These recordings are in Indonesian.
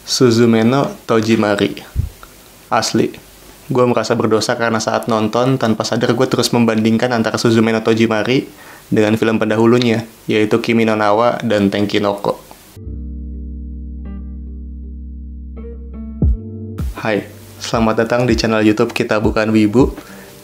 Suzume no Tojimari. Asli, gue merasa berdosa karena saat nonton, tanpa sadar gue terus membandingkan antara Suzume no Tojimari dengan film pendahulunya, yaitu Kimi no Na wa dan Tenki no Ko. Hai, selamat datang di channel YouTube Kita Bukan Wibu.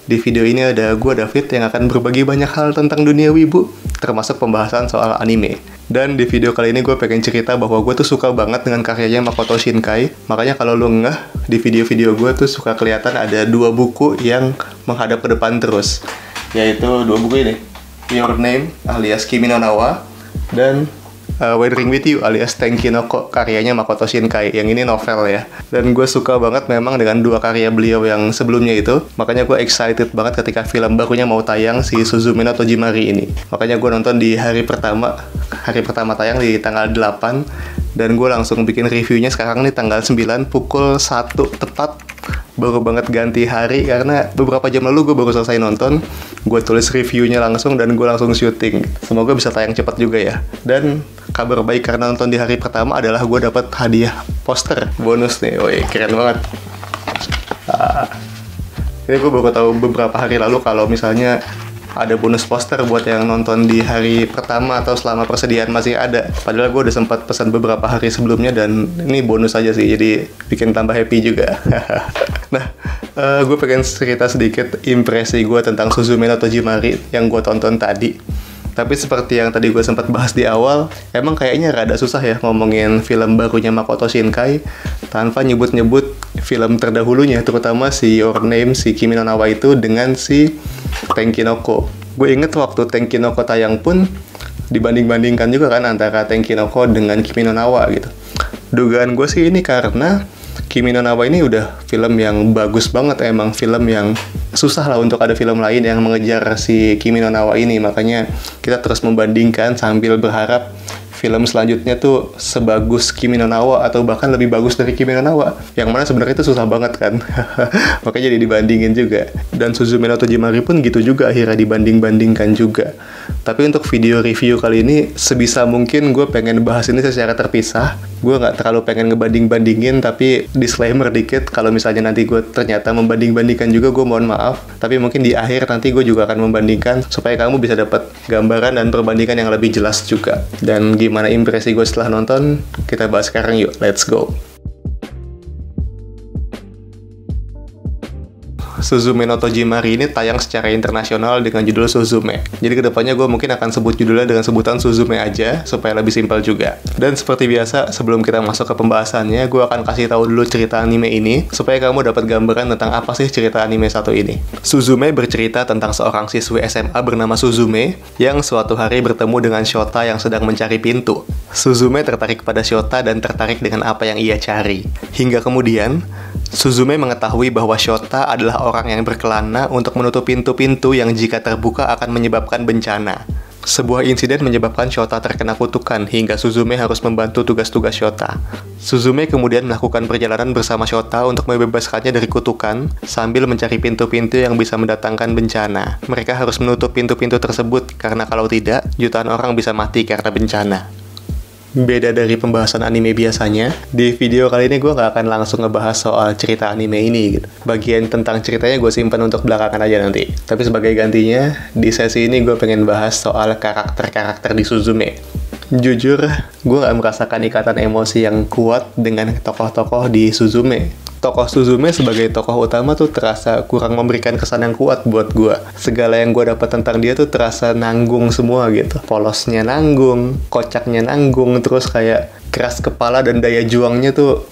Di video ini ada gue David yang akan berbagi banyak hal tentang dunia wibu, termasuk pembahasan soal anime. Dan di video kali ini gue pengen cerita bahwa gue tuh suka banget dengan karyanya Makoto Shinkai. Makanya kalau lo ngeh, di video-video gue tuh suka kelihatan ada dua buku yang menghadap ke depan terus. Yaitu dua buku ini, Your Name alias Kimi no Na wa dan Weathering with You alias Tenki no Ko, karyanya Makoto Shinkai. Yang ini novel ya. Dan gue suka banget memang dengan dua karya beliau yang sebelumnya itu. Makanya gue excited banget ketika film barunya mau tayang, si Suzume no Tojimari ini. Makanya gue nonton di hari pertama tayang di tanggal 8. Dan gue langsung bikin reviewnya sekarang nih tanggal 9 pukul 1 tepat. Baru banget ganti hari karena beberapa jam lalu gue baru selesai nonton. Gue tulis reviewnya langsung dan gue langsung syuting. Semoga bisa tayang cepat juga ya. Dan kabar baik karena nonton di hari pertama adalah gue dapat hadiah poster bonus nih. Woi, keren banget. Ini gue baru tahu beberapa hari lalu kalau misalnya ada bonus poster buat yang nonton di hari pertama atau selama persediaan masih ada. Padahal gue udah sempat pesan beberapa hari sebelumnya dan ini bonus aja sih, jadi bikin tambah happy juga. Nah, gue pengen cerita sedikit impresi gue tentang Suzume no Tojimari yang gue tonton tadi. Tapi seperti yang tadi gue sempat bahas di awal, emang kayaknya rada susah ya ngomongin film barunya Makoto Shinkai tanpa nyebut-nyebut film terdahulunya, terutama si Your Name, si Kimi no Na wa itu dengan si Tenki no Ko. Gue inget waktu Tenki no Ko tayang pun dibanding-bandingkan juga kan antara Tenki no Ko dengan Kimi no Na wa gitu. Dugaan gue sih ini karena Kimi no Na wa ini udah film yang bagus banget, emang film yang susah lah untuk ada film lain yang mengejar si Kimi no Na wa ini. Makanya kita terus membandingkan sambil berharap film selanjutnya tuh sebagus Kimi no Na wa atau bahkan lebih bagus dari Kimi no Na wa. Yang mana sebenarnya itu susah banget kan. Makanya jadi dibandingin juga. Dan Suzume no Tojimari pun gitu juga, akhirnya dibanding-bandingkan juga. Tapi untuk video review kali ini sebisa mungkin gue pengen bahas ini secara terpisah. Gue nggak terlalu pengen ngebanding-bandingin, tapi disclaimer dikit kalau misalnya nanti gue ternyata membanding-bandingkan juga, gue mohon maaf. Tapi mungkin di akhir nanti gue juga akan membandingkan supaya kamu bisa dapat gambaran dan perbandingan yang lebih jelas juga. Dan gimana impresi gue setelah nonton, kita bahas sekarang yuk, let's go. Suzume no Tojimari ini tayang secara internasional dengan judul Suzume. Jadi kedepannya gue mungkin akan sebut judulnya dengan sebutan Suzume aja, supaya lebih simpel juga. Dan seperti biasa, sebelum kita masuk ke pembahasannya, gue akan kasih tahu dulu cerita anime ini, supaya kamu dapat gambaran tentang apa sih cerita anime satu ini. Suzume bercerita tentang seorang siswi SMA bernama Suzume, yang suatu hari bertemu dengan Shota yang sedang mencari pintu. Suzume tertarik pada Shota dan tertarik dengan apa yang ia cari. Hingga kemudian, Suzume mengetahui bahwa Shota adalah orang yang berkelana untuk menutup pintu-pintu yang jika terbuka akan menyebabkan bencana. Sebuah insiden menyebabkan Shota terkena kutukan hingga Suzume harus membantu tugas-tugas Shota. Suzume kemudian melakukan perjalanan bersama Shota untuk membebaskannya dari kutukan sambil mencari pintu-pintu yang bisa mendatangkan bencana. Mereka harus menutup pintu-pintu tersebut karena kalau tidak, jutaan orang bisa mati karena bencana. Beda dari pembahasan anime biasanya, di video kali ini gue gak akan langsung ngebahas soal cerita anime ini gitu. Bagian tentang ceritanya gue simpan untuk belakangan aja nanti. Tapi sebagai gantinya, di sesi ini gue pengen bahas soal karakter-karakter di Suzume. Jujur, gue gak merasakan ikatan emosi yang kuat dengan tokoh-tokoh di Suzume. Tokoh Suzume sebagai tokoh utama tuh terasa kurang memberikan kesan yang kuat buat gue. Segala yang gue dapat tentang dia tuh terasa nanggung semua gitu. Polosnya nanggung, kocaknya nanggung, terus kayak keras kepala dan daya juangnya tuh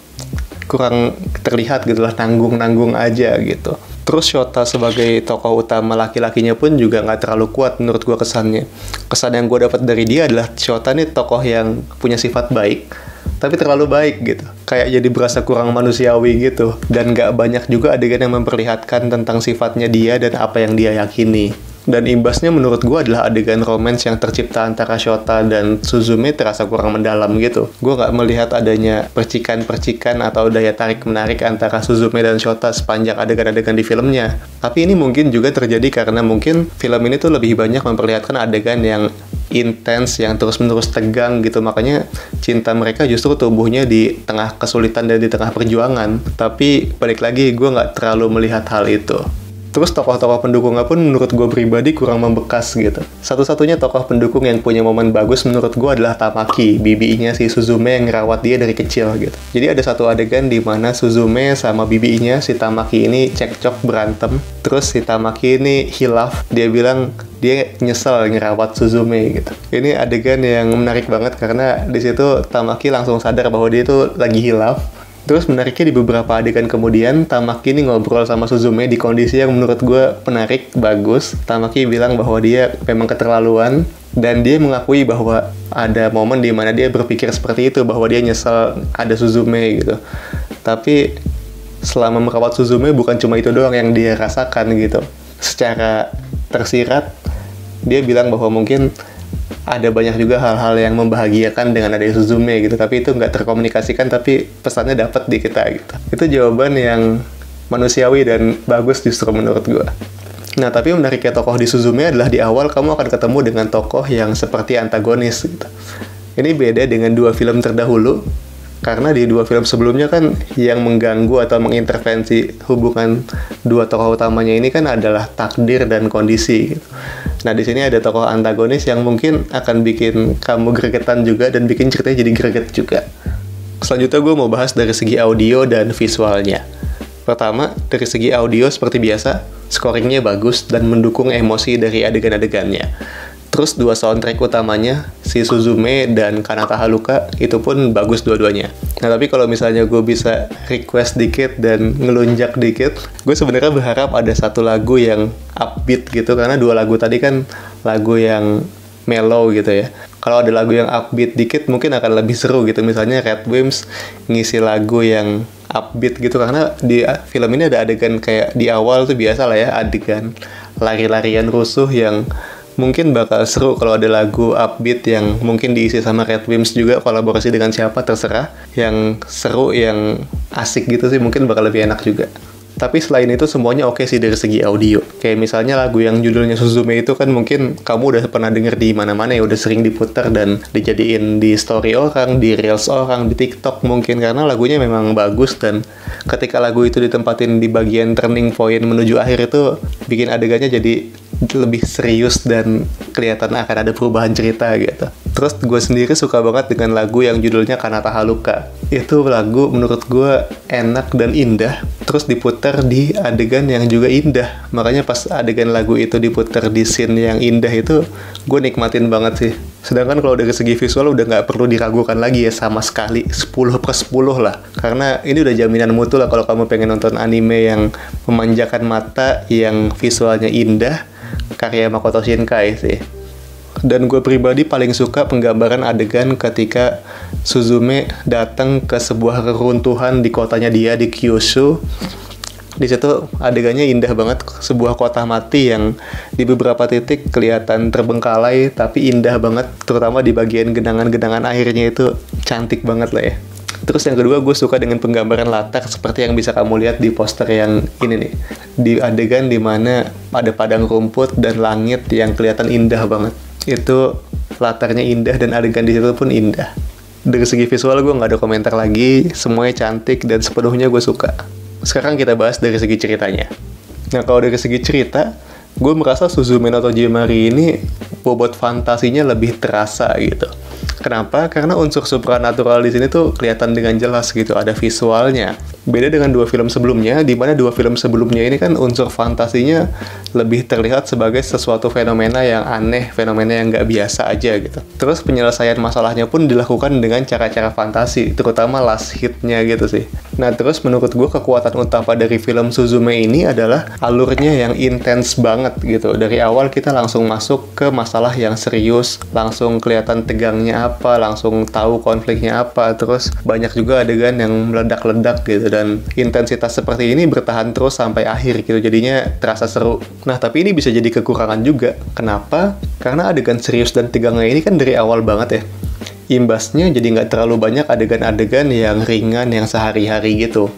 kurang terlihat gitu lah, nanggung-nanggung aja gitu. Terus Shota sebagai tokoh utama laki-lakinya pun juga nggak terlalu kuat menurut gue kesannya. Kesan yang gue dapat dari dia adalah Shota nih tokoh yang punya sifat baik, tapi terlalu baik gitu. Kayak jadi berasa kurang manusiawi gitu. Dan gak banyak juga adegan yang memperlihatkan tentang sifatnya dia dan apa yang dia yakini. Dan imbasnya menurut gue adalah adegan romance yang tercipta antara Shota dan Suzume terasa kurang mendalam gitu. Gue gak melihat adanya percikan-percikan atau daya tarik-menarik antara Suzume dan Shota sepanjang adegan-adegan di filmnya. Tapi ini mungkin juga terjadi karena mungkin film ini tuh lebih banyak memperlihatkan adegan yang intens, yang terus-menerus tegang gitu. Makanya cinta mereka justru tumbuhnya di tengah kesulitan dan di tengah perjuangan. Tapi balik lagi, gue nggak terlalu melihat hal itu. Terus tokoh-tokoh pendukungnya pun menurut gue pribadi kurang membekas gitu. Satu-satunya tokoh pendukung yang punya momen bagus menurut gue adalah Tamaki, bibinya si Suzume yang ngerawat dia dari kecil gitu. Jadi ada satu adegan di mana Suzume sama bibinya si Tamaki ini cekcok berantem. Terus si Tamaki ini hilaf, dia bilang dia nyesel ngerawat Suzume gitu. Ini adegan yang menarik banget karena di situ Tamaki langsung sadar bahwa dia itu lagi hilaf. Terus menariknya di beberapa adegan kemudian, Tamaki ini ngobrol sama Suzume di kondisi yang menurut gue menarik, bagus. Tamaki bilang bahwa dia memang keterlaluan, dan dia mengakui bahwa ada momen di mana dia berpikir seperti itu, bahwa dia nyesel ada Suzume gitu. Tapi selama merawat Suzume bukan cuma itu doang yang dia rasakan gitu. Secara tersirat, dia bilang bahwa mungkin ada banyak juga hal-hal yang membahagiakan dengan adanya Suzume gitu, tapi itu nggak terkomunikasikan, tapi pesannya dapat di kita gitu. Itu jawaban yang manusiawi dan bagus justru menurut gue. Nah, tapi menariknya tokoh di Suzume adalah di awal kamu akan ketemu dengan tokoh yang seperti antagonis gitu. Ini beda dengan dua film terdahulu, karena di dua film sebelumnya kan yang mengganggu atau mengintervensi hubungan dua tokoh utamanya ini kan adalah takdir dan kondisi gitu. Nah, di sini ada tokoh antagonis yang mungkin akan bikin kamu gregetan juga dan bikin ceritanya jadi greget juga. Selanjutnya gue mau bahas dari segi audio dan visualnya. Pertama, dari segi audio seperti biasa, scoringnya bagus dan mendukung emosi dari adegan-adegannya. Terus dua soundtrack utamanya, si Suzume dan Kanata Haruka, itu pun bagus dua-duanya. Nah, tapi kalau misalnya gue bisa request dikit dan ngelunjak dikit, gue sebenarnya berharap ada satu lagu yang upbeat gitu, karena dua lagu tadi kan lagu yang mellow gitu ya. Kalau ada lagu yang upbeat dikit mungkin akan lebih seru gitu. Misalnya Red Wimps ngisi lagu yang upbeat gitu, karena di film ini ada adegan kayak di awal tuh biasa lah ya, adegan lari-larian rusuh yang mungkin bakal seru kalau ada lagu upbeat yang mungkin diisi sama Red Wimps juga, kolaborasi dengan siapa terserah, yang seru, yang asik gitu sih, mungkin bakal lebih enak juga. Tapi selain itu semuanya oke sih dari segi audio. Kayak misalnya lagu yang judulnya Suzume itu kan mungkin kamu udah pernah denger di mana-mana ya, udah sering diputar dan dijadiin di story orang, di reels orang, di TikTok mungkin, karena lagunya memang bagus. Dan ketika lagu itu ditempatin di bagian turning point menuju akhir itu bikin adegannya jadi lebih serius dan kelihatan akan ada perubahan cerita gitu. Terus gue sendiri suka banget dengan lagu yang judulnya Kanata Haruka. Itu lagu menurut gue enak dan indah, terus diputar di adegan yang juga indah. Makanya pas adegan lagu itu diputar di scene yang indah itu, gue nikmatin banget sih. Sedangkan kalau dari segi visual udah nggak perlu diragukan lagi ya, sama sekali 10/10 lah. Karena ini udah jaminan mutu lah kalau kamu pengen nonton anime yang memanjakan mata, yang visualnya indah, karya Makoto Shinkai sih. Dan gue pribadi paling suka penggambaran adegan ketika Suzume datang ke sebuah reruntuhan di kotanya dia, di Kyushu. Di situ adegannya indah banget, sebuah kota mati yang di beberapa titik kelihatan terbengkalai, tapi indah banget, terutama di bagian genangan-genangan airnya itu cantik banget lah ya. Terus yang kedua, gue suka dengan penggambaran latar seperti yang bisa kamu lihat di poster yang ini nih. Di adegan dimana ada padang rumput dan langit yang kelihatan indah banget. Itu latarnya indah dan adegan di situ pun indah. Dari segi visual gue nggak ada komentar lagi, semuanya cantik dan sepenuhnya gue suka. Sekarang kita bahas dari segi ceritanya. Nah, kalau dari segi cerita, gue merasa Suzume no Tojimari ini bobot fantasinya lebih terasa gitu. Kenapa? Karena unsur supranatural di sini tuh kelihatan dengan jelas gitu, ada visualnya. Beda dengan dua film sebelumnya, di mana dua film sebelumnya ini kan unsur fantasinya lebih terlihat sebagai sesuatu fenomena yang aneh, fenomena yang nggak biasa aja gitu. Terus penyelesaian masalahnya pun dilakukan dengan cara-cara fantasi, terutama last hit-nya gitu sih. Nah, terus menurut gue kekuatan utama dari film Suzume ini adalah alurnya yang intens banget gitu. Dari awal kita langsung masuk ke masalah yang serius, langsung kelihatan tegangnya apa, langsung tahu konfliknya apa, terus banyak juga adegan yang meledak-ledak gitu, dan intensitas seperti ini bertahan terus sampai akhir gitu, jadinya terasa seru. Nah, tapi ini bisa jadi kekurangan juga. Kenapa? Karena adegan serius dan tegangnya ini kan dari awal banget ya. Imbasnya jadi nggak terlalu banyak adegan-adegan yang ringan, yang sehari-hari gitu.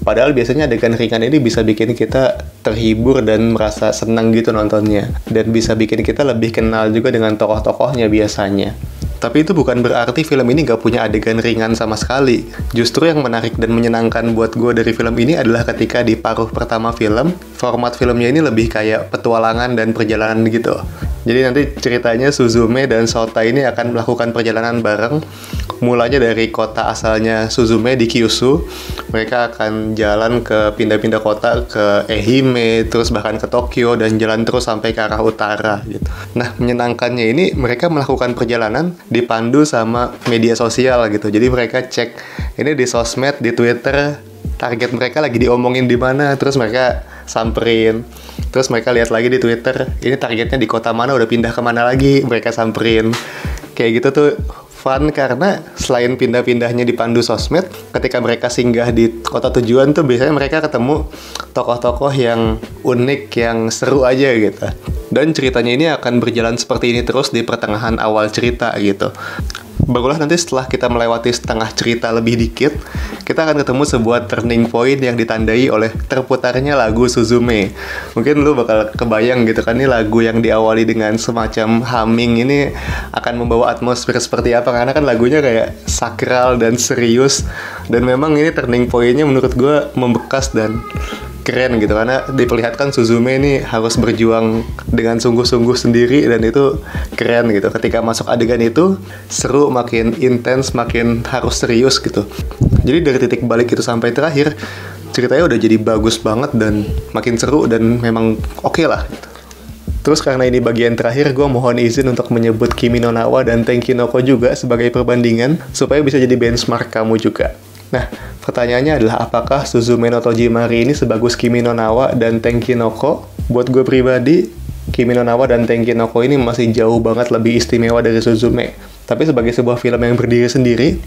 Padahal biasanya adegan ringan ini bisa bikin kita terhibur dan merasa senang gitu nontonnya. Dan bisa bikin kita lebih kenal juga dengan tokoh-tokohnya biasanya. Tapi itu bukan berarti film ini gak punya adegan ringan sama sekali. Justru yang menarik dan menyenangkan buat gue dari film ini adalah ketika di paruh pertama film, format filmnya ini lebih kayak petualangan dan perjalanan gitu. Jadi nanti ceritanya Suzume dan Sota ini akan melakukan perjalanan bareng. Mulanya dari kota asalnya Suzume di Kyushu, mereka akan jalan ke pindah-pindah kota ke Ehime, terus bahkan ke Tokyo dan jalan terus sampai ke arah utara gitu. Nah, menyenangkannya ini mereka melakukan perjalanan dipandu sama media sosial gitu. Jadi mereka cek ini di sosmed, di Twitter, target mereka lagi diomongin di mana, terus mereka samperin. Terus mereka lihat lagi di Twitter, ini targetnya di kota mana, udah pindah kemana lagi, mereka samperin. Kayak gitu tuh fun karena selain pindah-pindahnya dipandu sosmed, ketika mereka singgah di kota tujuan tuh biasanya mereka ketemu tokoh-tokoh yang unik, yang seru aja gitu. Dan ceritanya ini akan berjalan seperti ini terus di pertengahan awal cerita gitu. Barulah nanti setelah kita melewati setengah cerita lebih dikit, kita akan ketemu sebuah turning point yang ditandai oleh terputarnya lagu Suzume. Mungkin lu bakal kebayang gitu kan, ini lagu yang diawali dengan semacam humming ini akan membawa atmosfer seperti apa, karena kan lagunya kayak sakral dan serius. Dan memang ini turning point-nya menurut gue membekas dan keren gitu, karena diperlihatkan Suzume ini harus berjuang dengan sungguh-sungguh sendiri, dan itu keren gitu. Ketika masuk adegan itu seru, makin intens, makin harus serius gitu. Jadi dari titik balik itu sampai terakhir ceritanya udah jadi bagus banget dan makin seru dan memang oke lah gitu. Terus karena ini bagian terakhir, gue mohon izin untuk menyebut Kimi no Na wa dan Tenki no Ko juga sebagai perbandingan supaya bisa jadi benchmark kamu juga. Nah, pertanyaannya adalah apakah Suzume no Tojimari ini sebagus Kimi no Na wa dan Tenki no Ko? Buat gue pribadi, Kimi no Na wa dan Tenki no Ko ini masih jauh banget lebih istimewa dari Suzume. Tapi sebagai sebuah film yang berdiri sendiri,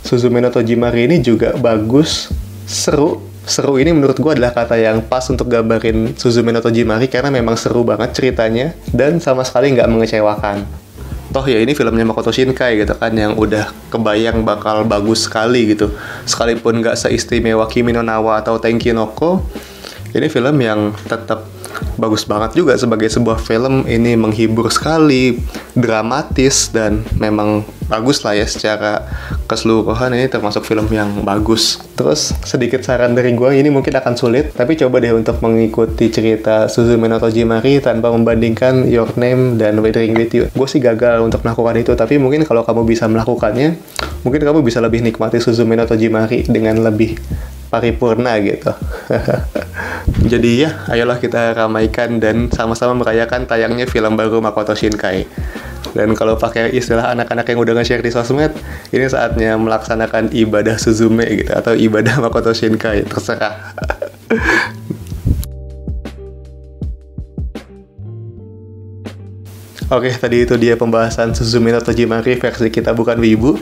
Suzume no Tojimari ini juga bagus, seru. Seru ini menurut gue adalah kata yang pas untuk gambarin Suzume no Tojimari, karena memang seru banget ceritanya dan sama sekali nggak mengecewakan. Toh ya ini filmnya Makoto Shinkai gitu kan, yang udah kebayang bakal bagus sekali gitu. Sekalipun nggak seistimewa Kimi no Na wa atau Tenki no Ko, ini film yang tetap bagus banget juga sebagai sebuah film. Ini menghibur sekali, dramatis, dan memang bagus lah ya secara keseluruhan. Ini termasuk film yang bagus. Terus sedikit saran dari gue, ini mungkin akan sulit, tapi coba deh untuk mengikuti cerita Suzume no Tojimari tanpa membandingkan Your Name dan Weathering with You. Gue sih gagal untuk melakukan itu, tapi mungkin kalau kamu bisa melakukannya, mungkin kamu bisa lebih nikmati Suzume no Tojimari dengan lebih paripurna gitu. Jadi ya, ayolah kita ramaikan dan sama-sama merayakan tayangnya film baru Makoto Shinkai. Dan kalau pakai istilah anak-anak yang udah nge-share di sosmed, ini saatnya melaksanakan ibadah Suzume gitu, atau ibadah Makoto Shinkai, terserah. Oke, tadi itu dia pembahasan Suzume no Tojimari versi Kita Bukan Wibu.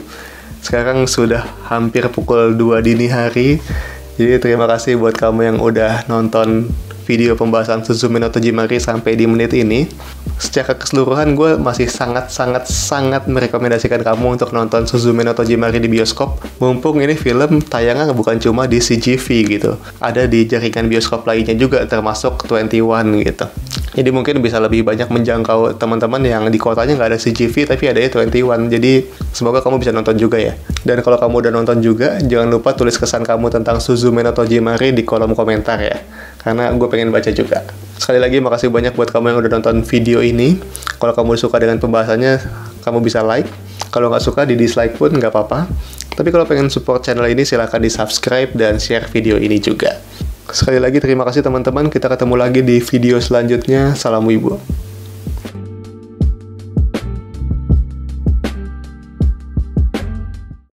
Sekarang sudah hampir pukul 2 dini hari. Jadi terima kasih buat kamu yang udah nonton video pembahasan Suzume no Tojimari sampai di menit ini. Secara keseluruhan gue masih sangat merekomendasikan kamu untuk nonton Suzume no Tojimari di bioskop. Mumpung ini film tayangnya bukan cuma di CGV gitu, ada di jaringan bioskop lainnya juga termasuk 21 gitu. Jadi mungkin bisa lebih banyak menjangkau teman-teman yang di kotanya nggak ada CGV tapi ada 21. Jadi semoga kamu bisa nonton juga ya. Dan kalau kamu udah nonton juga, jangan lupa tulis kesan kamu tentang Suzume no Tojimari di kolom komentar ya, karena gue pengen baca juga. Sekali lagi makasih banyak buat kamu yang udah nonton video ini. Kalau kamu suka dengan pembahasannya, kamu bisa like. Kalau nggak suka, di dislike pun nggak apa-apa. Tapi kalau pengen support channel ini, silahkan di subscribe dan share video ini juga. Sekali lagi terima kasih teman-teman. Kita ketemu lagi di video selanjutnya. Salam Wibu.